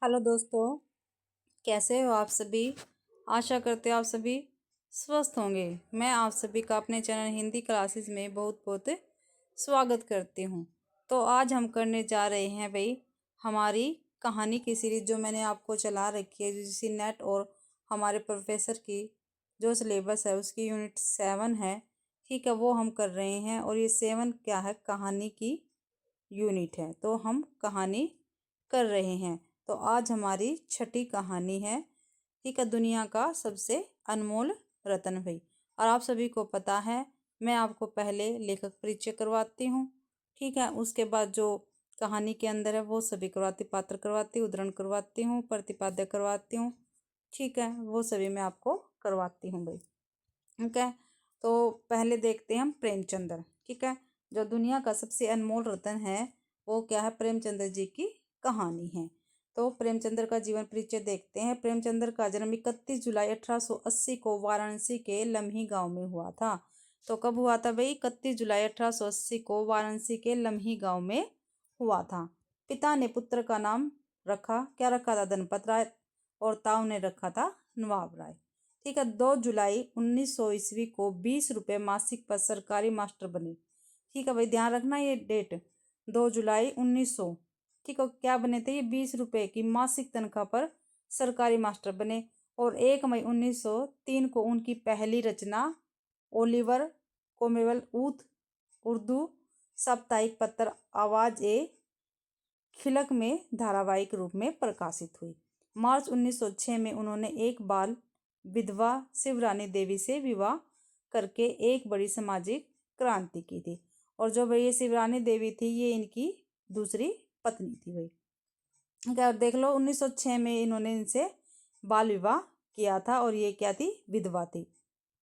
Hello दोस्तों, कैसे हो आप सभी। आशा करते हो आप सभी स्वस्थ होंगे। मैं आप सभी का अपने चैनल हिंदी क्लासेस में बहुत बहुत स्वागत करती हूँ। तो आज हम करने जा रहे हैं भाई हमारी कहानी की सीरीज जो मैंने आपको चला रखी है, जिसकी नेट और हमारे प्रोफेसर की जो सिलेबस है उसकी यूनिट 7 है। ठीक है, वो हम कर रहे हैं। और ये 7 क्या है, कहानी की यूनिट है, तो हम कहानी कर रहे हैं। तो आज हमारी छठी कहानी है। ठीक है, दुनिया का सबसे अनमोल रत्न भाई। और आप सभी को पता है, मैं आपको पहले लेखक परिचय करवाती हूँ। ठीक है, उसके बाद जो कहानी के अंदर है वो सभी करवाती, पात्र करवाती, उद्धरण करवाती हूँ, प्रतिपाद्य करवाती हूँ। ठीक है, वो सभी मैं आपको करवाती हूँ भाई। ठीक है, तो पहले देखते हैं हम प्रेमचंद्र। ठीक है, जो दुनिया का सबसे अनमोल रत्न है वो क्या है, प्रेमचंद्र जी की कहानी है। तो प्रेमचंद्र का जीवन परिचय देखते हैं। प्रेमचंद्र का जन्म 31 जुलाई 1880 को वाराणसी के लम्ही गांव में हुआ था। तो कब हुआ था भाई, 31 जुलाई 1880 को वाराणसी के लम्ही गांव में हुआ था। पिता ने पुत्र का नाम क्या रखा था, धनपत राय, और ताऊ ने रखा था नवाब राय। ठीक है, 2 जुलाई 1900 ईस्वी को 20 रुपये मासिक पर सरकारी मास्टर बने। ठीक है भाई, ध्यान रखना ये डेट, 2 जुलाई 1900। ठीक है, क्या बने थे ये, 20 रुपये की मासिक तनख्वाह पर सरकारी मास्टर बने। और 1 मई 1903 को उनकी पहली रचना ओलिवर कोमेवल ऊथ उर्दू साप्ताहिक पत्र आवाज ए खिलक में धारावाहिक रूप में प्रकाशित हुई। मार्च 1906 में उन्होंने एक बाल विधवा शिवरानी देवी से विवाह करके एक बड़ी सामाजिक क्रांति की थी। और जो भाई ये शिवरानी देवी थी, ये इनकी दूसरी पत्नी थी भाई। क्या देख लो, 1906 में इन्होंने इनसे बाल विवाह किया था और ये क्या थी, विधवा थी।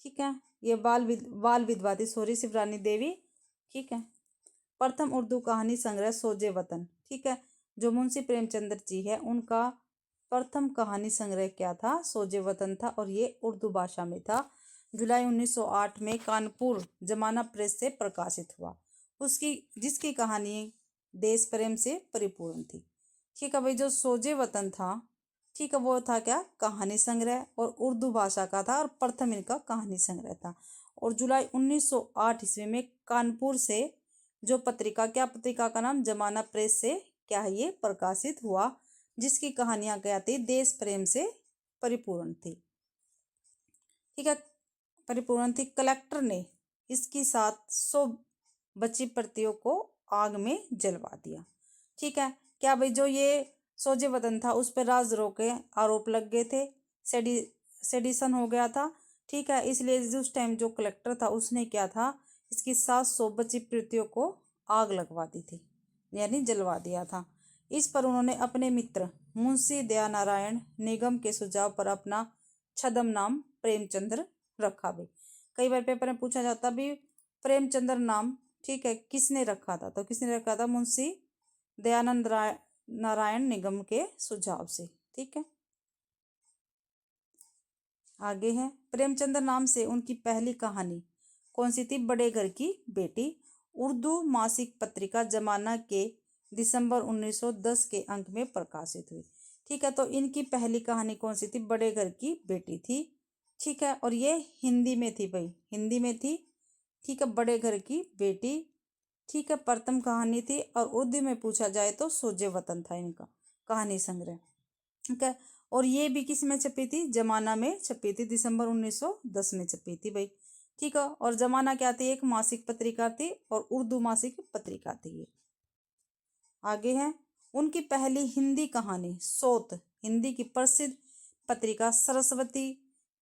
ठीक है, ये बाल विधवा थी, सॉरी, शिवरानी देवी। ठीक है, प्रथम उर्दू कहानी संग्रह सोजे वतन। ठीक है, जो मुंशी प्रेमचंद्र जी है उनका प्रथम कहानी संग्रह क्या था, सोजे वतन था, और ये उर्दू भाषा में था। जुलाई 1908 में कानपुर जमाना प्रेस से प्रकाशित हुआ, उसकी जिसकी कहानी देश प्रेम से परिपूर्ण थी। ठीक है भाई, जो सोजे वतन था, ठीक है, वो था क्या, कहानी संग्रह, और उर्दू भाषा का था, और प्रथम इनका कहानी संग्रह था। और जुलाई 1908 ईस्वी में कानपुर से जो पत्रिका, क्या पत्रिका का नाम, जमाना प्रेस से क्या है ये प्रकाशित हुआ, जिसकी कहानियां क्या थी, देश प्रेम से परिपूर्ण थी। ठीक है, परिपूर्ण थी। कलेक्टर ने इसकी 700 बची प्रतियों को आग में जलवा दिया। ठीक है, क्या भाई, जो ये सोजे वतन था उस पर राजद्रोह के आरोप लग गए थे, सेडिशन हो गया था। ठीक है, इसलिए उस टाइम जो कलेक्टर था उसने क्या था, इसकी 700 बची प्रतियों को आग लगवा दी थी, यानी जलवा दिया था। इस पर उन्होंने अपने मित्र मुंशी दयानारायण निगम के सुझाव पर अपना छद्म नाम प्रेमचंद्र रखा भी। कई बार पेपर में पूछा जाता भी प्रेमचंद्र नाम, ठीक है, किसने रखा था, तो किसने रखा था, मुंशी दयानंद नारायण निगम के सुझाव से। ठीक है, आगे है, प्रेमचंद्र नाम से उनकी पहली कहानी कौन सी थी, बड़े घर की बेटी, उर्दू मासिक पत्रिका जमाना के दिसंबर 1910 के अंक में प्रकाशित हुई। ठीक है, तो इनकी पहली कहानी कौन सी थी, बड़े घर की बेटी थी। ठीक है, और ये हिंदी में थी भाई, हिंदी में थी। ठीक है, बड़े घर की बेटी। ठीक है, प्रथम कहानी थी। और उर्दू में पूछा जाए तो सोजे वतन था इनका कहानी संग्रह। ठीक है, और ये भी किस में छपी थी, जमाना में छपी थी, दिसंबर 1910 में छपी थी भाई। ठीक है, और जमाना क्या थी, एक मासिक पत्रिका थी, और उर्दू मासिक पत्रिका थी ये। आगे है, उनकी पहली हिंदी कहानी सोत हिंदी की प्रसिद्ध पत्रिका सरस्वती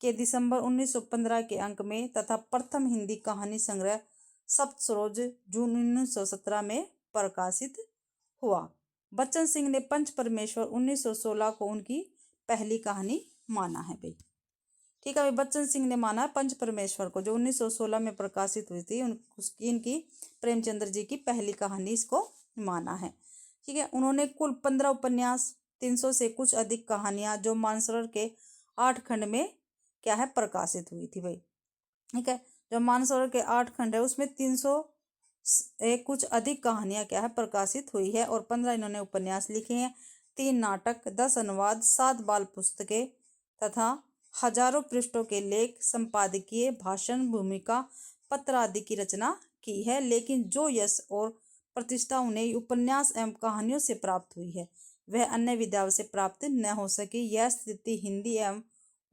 के दिसंबर 1915 के अंक में, तथा प्रथम हिंदी कहानी संग्रह सप्तसरोज जून 1917 में प्रकाशित हुआ। बच्चन सिंह ने पंच परमेश्वर 1916 को उनकी पहली कहानी माना है भाई। ठीक है भाई, बच्चन सिंह ने माना पंच परमेश्वर को, जो 1916 में प्रकाशित हुई थी, उसकी इनकी प्रेमचंद्र जी की पहली कहानी इसको माना है। ठीक है, उन्होंने कुल 15 उपन्यास, 300 से कुछ अधिक कहानियां, जो मानसरोवर के 8 खंड में क्या है प्रकाशित हुई थी भाई। ठीक है, जो मानसरोवर के 8 खंड है उसमें 300 कुछ अधिक कहानियां क्या है प्रकाशित हुई है, और 15 इन्होंने उपन्यास लिखे हैं। 3 नाटक, 10 अनुवाद, 7 बाल पुस्तकें तथा हजारों पृष्ठों के लेख, संपादकीय, भाषण, भूमिका, पत्र आदि की रचना की है। लेकिन जो यश और प्रतिष्ठा उन्हें उपन्यास एवं कहानियों से प्राप्त हुई है वह अन्य विधाओं से प्राप्त न हो सकी। यह स्थिति हिंदी एवं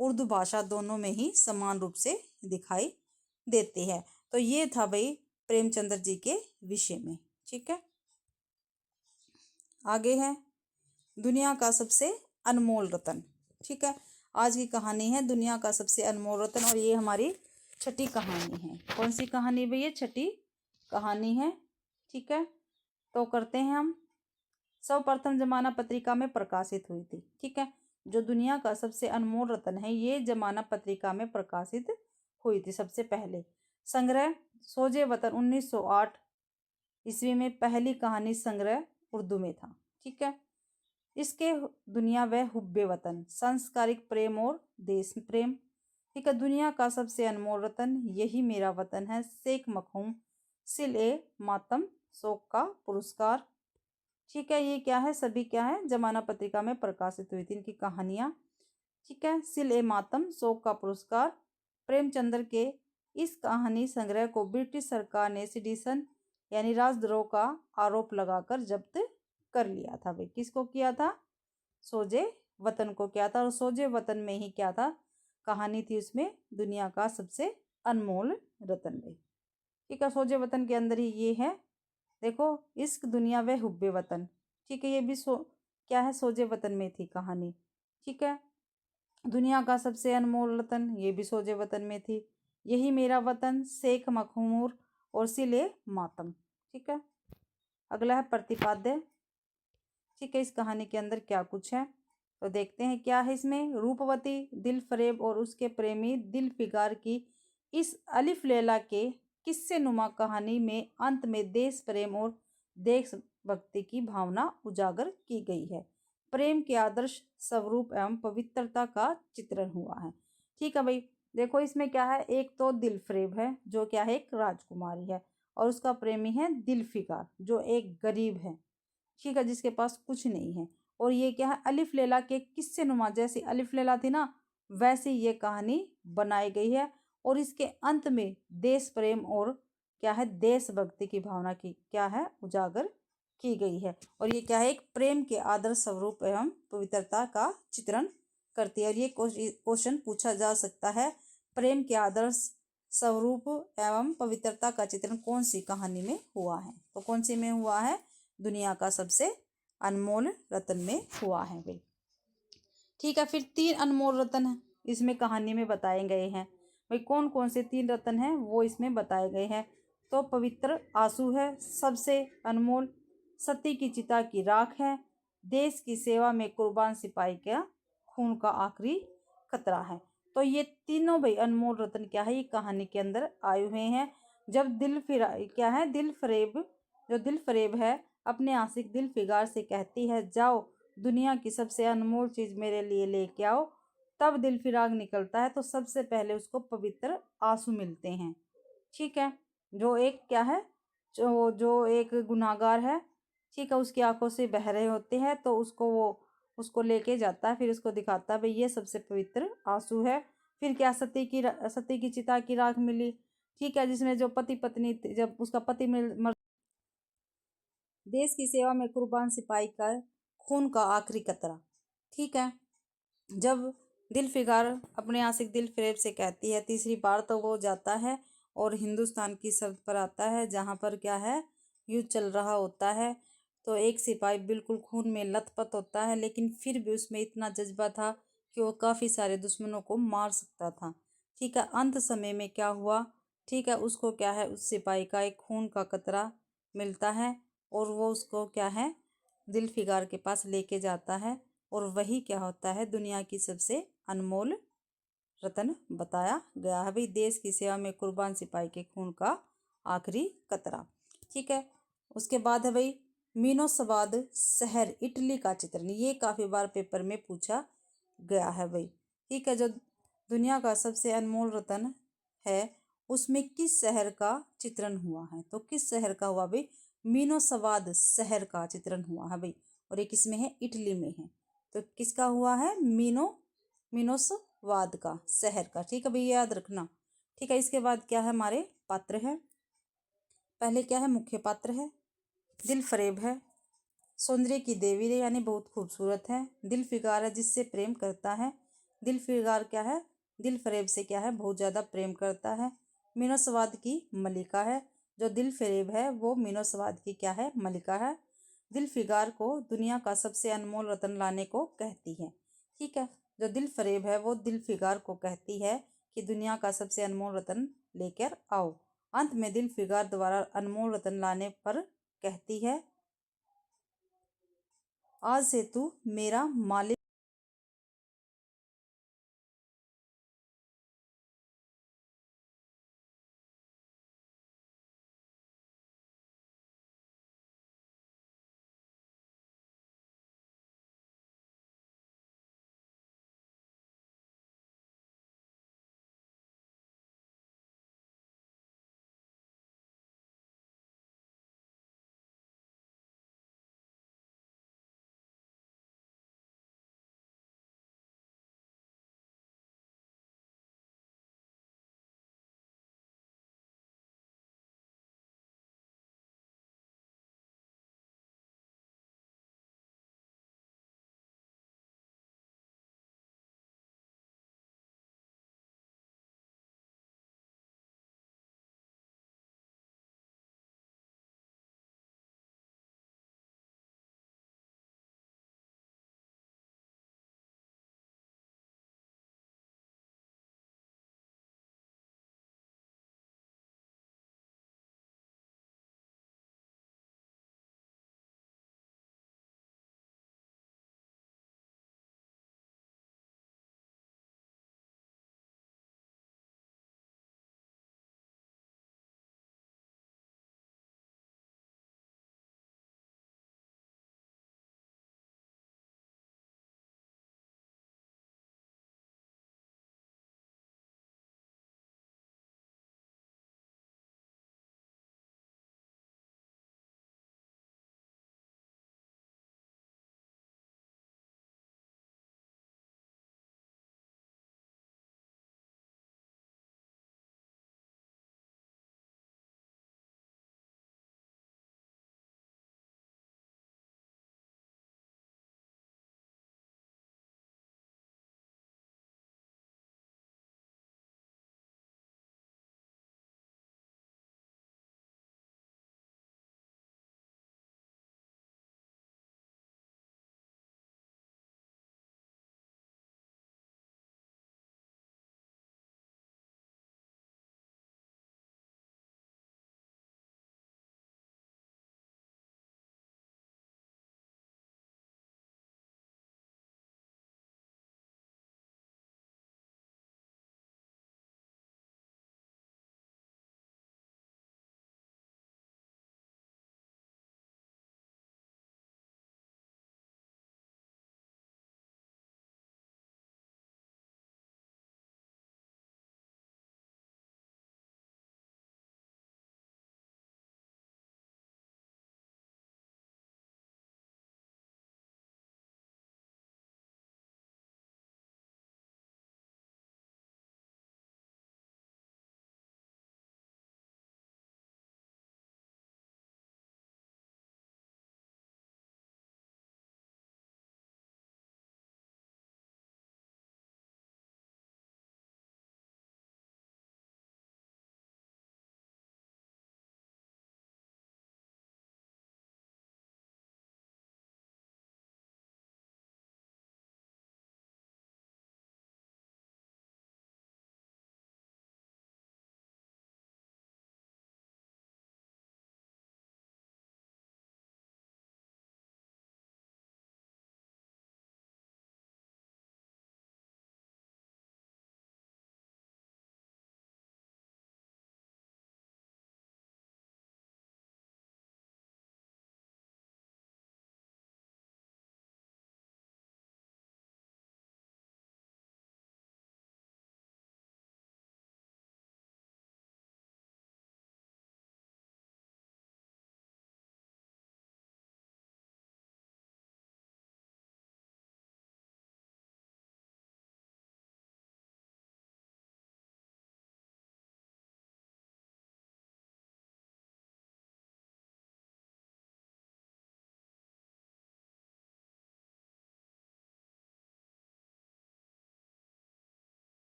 उर्दू भाषा दोनों में ही समान रूप से दिखाई देती है। तो ये था भाई प्रेमचंद्र जी के विषय में। ठीक है, आगे है दुनिया का सबसे अनमोल रतन। ठीक है, आज की कहानी है दुनिया का सबसे अनमोल रतन और ये हमारी छठी कहानी है। कौन सी कहानी भाई? ये छठी कहानी है। ठीक है, तो करते हैं हम। सर्वप्रथम जमाना पत्रिका में प्रकाशित हुई थी। ठीक है, जो दुनिया का सबसे अनमोल रतन है ये जमाना पत्रिका में प्रकाशित हुई थी सबसे पहले। संग्रह सोजे वतन 1908 ईस्वी में पहली कहानी संग्रह उर्दू में था। ठीक है, इसके दुनिया व हुब्बे वतन, सांस्कारिक प्रेम और देश प्रेम। ठीक है, दुनिया का सबसे अनमोल रतन, यही मेरा वतन है, शेख मखदूम, सिल ए मातम, शोक का पुरस्कार। ठीक है, ये क्या है? सभी क्या है? जमाना पत्रिका में प्रकाशित हुई थी इनकी कहानियां। ठीक है, सिल ए मातम, शोक का पुरस्कार। प्रेमचंद्र के इस कहानी संग्रह को ब्रिटिश सरकार ने सेडिशन यानी राजद्रोह का आरोप लगाकर जब्त कर लिया था। भाई किसको किया था? सोजे वतन को किया था। और सोजे वतन में ही क्या था? कहानी थी उसमें दुनिया का सबसे अनमोल रतन। भाई ठीक है, सोजे वतन के अंदर ही ये है, देखो, इश्क दुनिया व हुब्बे वतन। ठीक है, ये भी क्या है? सोजे वतन में थी कहानी। ठीक है, दुनिया का सबसे अनमोल रतन, ये भी सोजे वतन में थी। यही मेरा वतन, शेख मखदूम और सिले मातम। ठीक है, अगला है प्रतिपाद्य। ठीक है, इस कहानी के अंदर क्या कुछ है तो देखते हैं क्या है इसमें। रूपवती, दिलफरेब और उसके प्रेमी दिलफिगार की इस अलिफ लैला के किस्से नुमा कहानी में अंत में देश प्रेम और देशभक्ति की भावना उजागर की गई है। प्रेम के आदर्श स्वरूप एवं पवित्रता का चित्रण हुआ है। ठीक है भाई, देखो इसमें क्या है, एक तो दिलफरेब है जो क्या है, एक राजकुमारी है और उसका प्रेमी है दिलफिकार जो एक गरीब है। ठीक है, जिसके पास कुछ नहीं है। और ये क्या है, अलिफ लैला के किस्से नुमा, जैसी अलिफ लैला थी ना वैसे ये कहानी बनाई गई है। और इसके अंत में देश प्रेम और क्या है, देशभक्ति की भावना की क्या है, उजागर की गई है। और ये क्या है, एक प्रेम के आदर्श स्वरूप एवं पवित्रता का चित्रण करती है। और ये क्वेश्चन पूछा जा सकता है, प्रेम के आदर्श स्वरूप एवं पवित्रता का चित्रण कौन सी कहानी में हुआ है? तो कौन सी में हुआ है? दुनिया का सबसे अनमोल रतन में हुआ है भाई। ठीक है, फिर 3 अनमोल रतन है इसमें कहानी में बताए गए हैं। भाई कौन कौन से 3 रतन हैं वो इसमें बताए गए हैं। तो पवित्र आंसू है सबसे अनमोल, सती की चिता की राख है, देश की सेवा में कुर्बान सिपाही का खून का आखिरी खतरा है। तो ये तीनों भाई अनमोल रतन क्या है, ये कहानी के अंदर आए हुए हैं। जब क्या है, दिल फरेब है अपने आशिक दिल फिगार से कहती है, जाओ दुनिया की सबसे अनमोल चीज मेरे लिए लेके आओ, तब दिल फिराग निकलता है तो सबसे पहले उसको पवित्र आंसू मिलते हैं। ठीक है, जो एक क्या है, जो एक गुनाहगार है, ठीक है, उसकी आंखों से बह रहे होते हैं तो उसको लेके जाता है, फिर उसको दिखाता है भाई ये सबसे पवित्र आंसू है। फिर क्या, सती की चिता की राख मिली। ठीक है, जिसमें जो पति पत्नी जब उसका पति देश की सेवा में कुर्बान सिपाही का खून का आखिरी कतरा। ठीक है, जब दिल फिगार अपने आशिक दिल फरेब से कहती है तीसरी बार तो वो जाता है और हिंदुस्तान की सरहद पर आता है जहाँ पर क्या है, युद्ध चल रहा होता है। तो एक सिपाही बिल्कुल खून में लथपथ होता है लेकिन फिर भी उसमें इतना जज्बा था कि वो काफ़ी सारे दुश्मनों को मार सकता था। ठीक है, अंत समय में क्या हुआ, ठीक है, उसको क्या है, उस सिपाही का एक खून का कतरा मिलता है और वो उसको क्या है, दिल फिगार के पास लेके जाता है। और वही क्या होता है, दुनिया की सबसे अनमोल रतन बताया गया है भाई, देश की सेवा में कुर्बान सिपाही के खून का आखिरी कतरा। ठीक है, उसके बाद है भाई मीनो सवाद शहर इटली का चित्रण, ये काफ़ी बार पेपर में पूछा गया है भाई। ठीक है, जो दुनिया का सबसे अनमोल रतन है उसमें किस शहर का चित्रण हुआ है? तो किस शहर का हुआ भाई? मीनो सवाद शहर का चित्रण हुआ है भाई। और ये किस में है, इटली में है। तो किसका हुआ है, मिनोसवाद का, शहर का। ठीक है भैया, याद रखना। ठीक है, इसके बाद क्या है, हमारे पात्र है। पहले क्या है, मुख्य पात्र है, दिलफरेब है, सौंदर्य की देवी है यानी बहुत खूबसूरत है। दिलफिगार है, जिससे प्रेम करता है। दिलफिगार क्या है, दिलफरेब से क्या है, बहुत ज़्यादा प्रेम करता है। मिनोसवाद की मलिका है, जो दिलफरेब है वो मिनोसवाद की क्या है, मलिका है। दिलफिगार को दुनिया का सबसे अनमोल रत्न लाने को कहती है। ठीक है, जो दिलफरेब है वो दिलफिगार को कहती है कि दुनिया का सबसे अनमोल रत्न लेकर आओ। अंत में दिलफिगार द्वारा अनमोल रत्न लाने पर कहती है, आज से तू मेरा मालिक